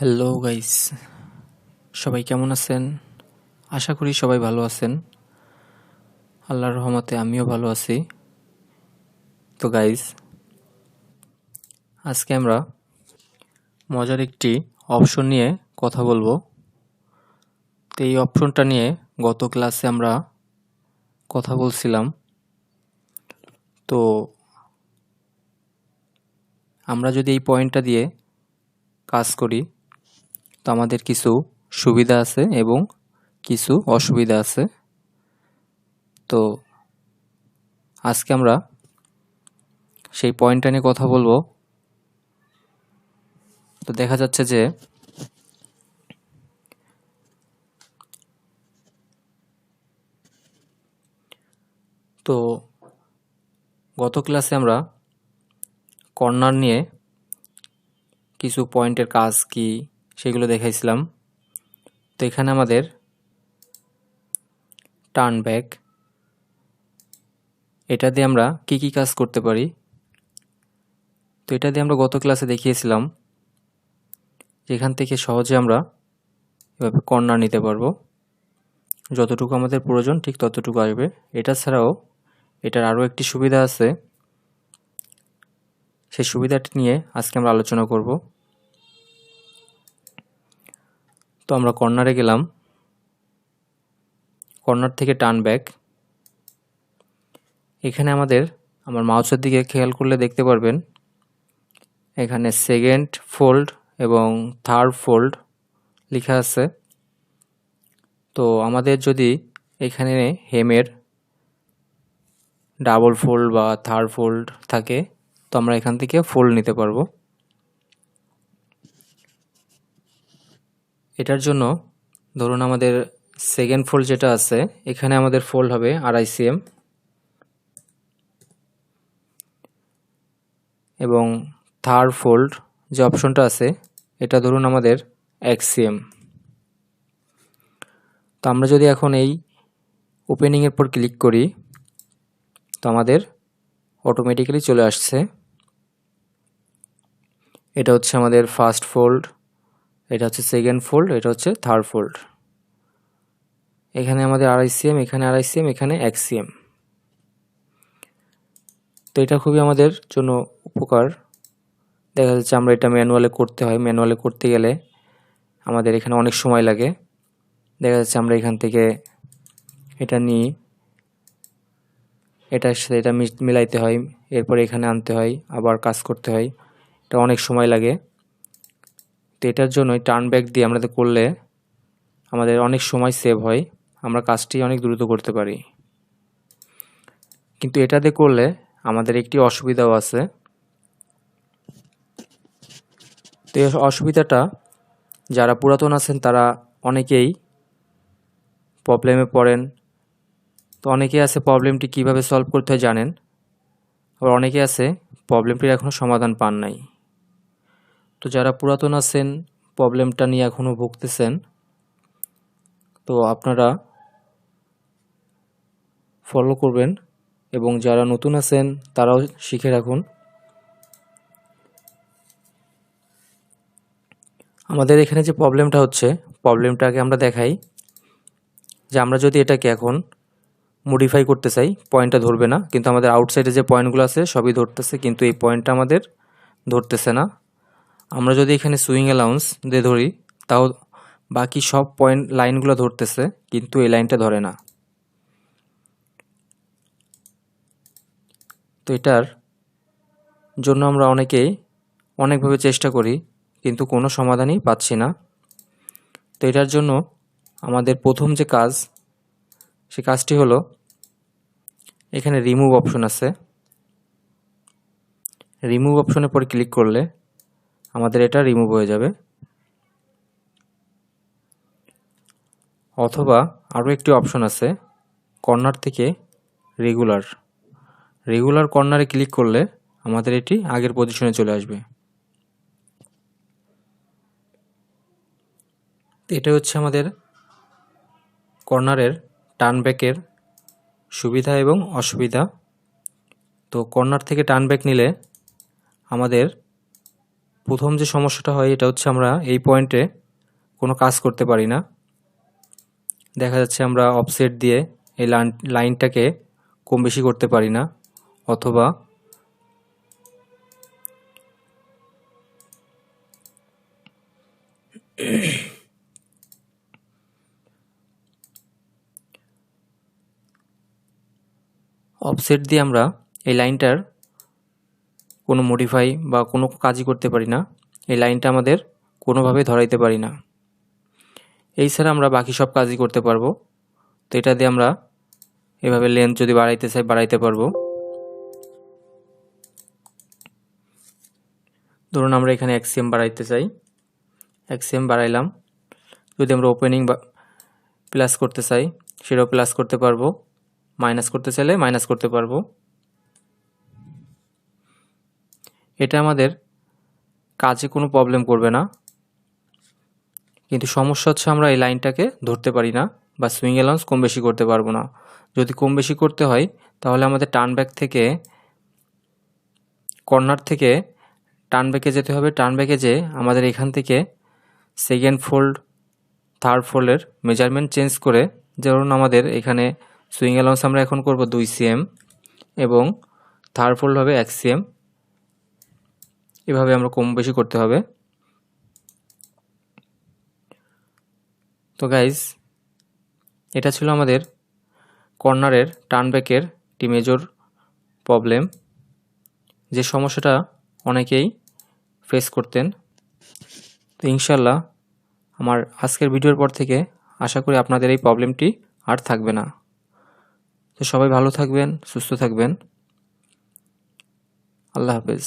Hello guys, সবাই কেমন আছেন? আশা করি সবাই ভালো আছেন। আল্লাহর রহমতে আমিও ভালো আছি। তো গাইস, আজকে আমরা মজার একটি অপশন নিয়ে কথা বলবো। তো এই অপশনটা নিয়ে গত ক্লাসে আমরা কথা বলছিলাম। তো আমরা যদি এই পয়েন্টটা দিয়ে কাজ করি তো আমাদের কিছু সুবিধা আছে এবং কিছু অসুবিধা আছে। তো আজকে আমরা সেই পয়েন্টটা নিয়ে কথা বলবো। তো দেখা যাচ্ছে যে তো গত ক্লাসে আমরা কর্নার নিয়ে কিছু পয়েন্টের কাজ কি সেগুলো দেখাইছিলাম। তো এখানে আমাদের টার্ন ব্যাক, এটা দিয়ে আমরা কি কি কাজ করতে পারি। তো এটা দিয়ে আমরা গত ক্লাসে দেখিয়েছিলাম যেখান থেকে সহজে আমরা এভাবে কর্নার নিতে পারবো, যতটুকু আমাদের প্রয়োজন ঠিক ততটুকু আসবে। এটা ছাড়াও এটার আরও একটি সুবিধা আছে, সেই সুবিধাটি নিয়ে আজকে আমরা আলোচনা করব। তো আমরা কর্নারে গেলাম, কর্নার থেকে টার্ন ব্যাক। এখানে আমার মাউসের দিকে খেয়াল করলে দেখতে পারবেন এখানে সেকেন্ড ফোল্ড এবং থার্ড ফোল্ড লেখা আছে। তো আমাদের যদি এখানে হেমের ডাবল ফোল্ড বা থার্ড ফোল্ড থাকে তো আমরা এখান থেকে ফোল্ড নিতে পারবো। এটার জন্য ধরুন আমাদের সেকেন্ড ফোল্ড যেটা আছে এখানে আমাদের ফোল্ড হবে 2.5 cm এবং থার্ড ফোল্ড যে অপশনটা আছে এটা ধরুন আমাদের 1 cm। তো আমরা যদি এখন এই ওপেনিংয়ের পর ক্লিক করি তো আমাদের অটোমেটিক্যালি চলে আসছে। এটা হচ্ছে আমাদের ফার্স্ট ফোল্ড, এটা হচ্ছে সেকেন্ড ফোল্ড, এটা হচ্ছে থার্ড ফোল্ড। এখানে আমাদের 2.5 cm, এখানে 2.5 cm, এখানে 1 cm। তো এটা খুবই আমাদের জন্য উপকার। দেখা যাচ্ছে আমরা এটা ম্যানুয়ালে করতে হয়, ম্যানুয়ালে করতে গেলে আমাদের এখানে অনেক সময় লাগে। দেখা যাচ্ছে আমরা এখান থেকে এটা নিই, এটার সাথে এটা মিলাইতে হয়, এরপর এখানে আনতে হয়, আবার কাজ করতে হয়, এটা অনেক সময় লাগে। তো এটার জন্যই টার্ন ব্যাক দিয়ে আমরা করলে আমাদের অনেক সময় সেভ হয়, আমরা কাজটি অনেক দ্রুত করতে পারি। কিন্তু এটাতে করলে আমাদের একটি অসুবিধাও আছে। তো এই অসুবিধাটা যারা পুরাতন আছেন তারা অনেকেই প্রবলেমে পড়েন। তো অনেকেই আছে প্রবলেমটি কিভাবে সলভ করতে হয় জানেন, আবার অনেকে আছে প্রবলেমটির এখনও সমাধান পান নাই। তো যারা পুরাতন আছেন, প্রবলেমটা নিয়ে এখনও ভুগতেছেন, তো আপনারা ফলো করবেন এবং যারা নতুন আছেন তারাও শিখে রাখুন। আমাদের এখানে যে প্রবলেমটা হচ্ছে, প্রবলেমটাকে আমরা দেখাই যে আমরা যদি এটাকে এখন মডিফাই করতে চাই পয়েন্টটা ধরবে না, কিন্তু আমাদের আউটসাইডে যে পয়েন্টগুলো আছে সবই ধরতেছে, কিন্তু এই পয়েন্টটা আমাদের ধরতেছে না। আমরা যদি এখানে সুইং অ্যালাউন্স দিয়ে ধরি তাও বাকি সব পয়েন্ট লাইনগুলো ধরতেছে, কিন্তু এই লাইনটা ধরে না। তো এটার জন্য আমরা অনেকেই অনেকভাবে চেষ্টা করি কিন্তু কোনো সমাধানই পাচ্ছি না। তো এটার জন্য আমাদের প্রথম যে কাজ, সে কাজটি হলো এখানে রিমুভ অপশন আছে, রিমুভ অপশনের পরে ক্লিক করলে আমাদের এটা রিমুভ হয়ে যাবে। অথবা আরও একটি অপশন আছে কর্নার থেকে রেগুলার, রেগুলার কর্নারে ক্লিক করলে আমাদের এটি আগের পজিশনে চলে আসবে। এটা হচ্ছে আমাদের কর্নারের টার্ন ব্যাকের সুবিধা এবং অসুবিধা। তো কর্নার থেকে টার্ন ব্যাক নিলে আমাদের প্রথম যে সমস্যাটা হয় এটা হচ্ছে আমরা এই পয়েন্টে কোনো কাজ করতে পারি না। দেখা যাচ্ছে আমরা অফসেট দিয়ে এই লাইনটাকে কম বেশি করতে পারি না, অথবা অফসেট দিয়ে আমরা এই লাইনটার কোনো মডিফাই বা কোনো কাজই করতে পারি না। এই লাইনটা আমাদের কোনোভাবে ধরাইতে পারি না। এই ছাড়া আমরা বাকি সব কাজই করতে পারবো। তো এটা দিয়ে আমরা এভাবে লেন্থ যদি বাড়াইতে চাই বাড়াইতে পারবো। ধরুন আমরা এখানে 1 cm বাড়াইতে চাই, 1 cm বাড়াইলাম। যদি আমরা ওপেনিং বা প্লাস করতে চাই সেটাও প্লাস করতে পারবো, মাইনাস করতে চাইলে মাইনাস করতে পারবো। এটা আমাদের কাজে কোনো প্রবলেম করবে না, কিন্তু সমস্যা হচ্ছে আমরা এই লাইনটাকে ধরতে পারি না বা সুইং অ্যালাউন্স কম বেশি করতে পারবো না। যদি কম বেশি করতে হয় তাহলে আমাদের টার্ন ব্যাক থেকে, কর্নার থেকে টার্ন ব্যাকে যেতে হবে। টার্ন ব্যাকে যেয়ে আমাদের এখান থেকে সেকেন্ড ফোল্ড, থার্ড ফোল্ডের মেজারমেন্ট চেঞ্জ করে, যেমন আমাদের এখানে সুইং অ্যালাউন্স আমরা এখন করব 2 cm এবং থার্ড ফোল্ড হবে 1 cm। এভাবে আমরা কম বেশি করতে হবে। তো গাইজ, এটা ছিল আমাদের কর্নারের টার্ন ব্যাকের একটি মেজর প্রবলেম, যে সমস্যাটা অনেকেই ফেস করতেন। তো ইনশাল্লাহ আমার আজকের ভিডিওর পর থেকে আশা করি আপনাদের এই প্রবলেমটি আর থাকবে না। তো সবাই ভালো থাকবেন, সুস্থ থাকবেন। আল্লাহ হাফেজ।